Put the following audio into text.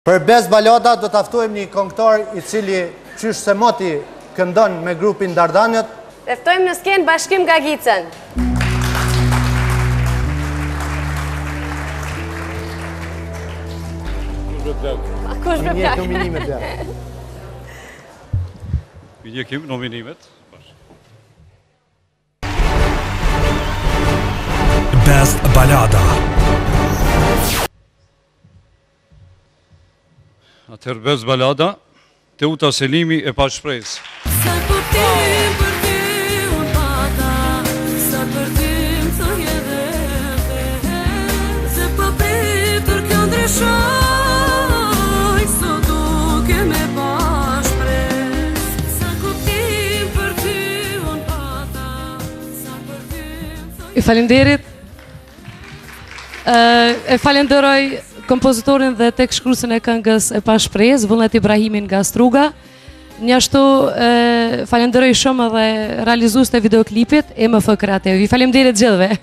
Për Bez Balada do të aftojmë një këngëtar i cili qysh se moti këndon me grupin Dardanët. Të ftojmë në skenë Bashkim Gagicën. Kush me plak? Nominimet ja. I njekim nominimet. Bez Balada. Atëherë Bez Balada, Teuta Selimi e pa shpresë. Sa për ty unë pata, sa për ty më thoje dhe se për pritur kjo ndryshoj, sot duke me pa shpresë. Sa kuptim për ty unë pata, sa për ty më thoje. I falenderit. E falenderoj kompozitorin dhe tek shkruesin e këngës e pa shpresë, Vullnet Ibrahimin nga Struga. Njashtu falenderoj shumë edhe realizues të videoklipit MF Kreativ. I falenderit gjithëve.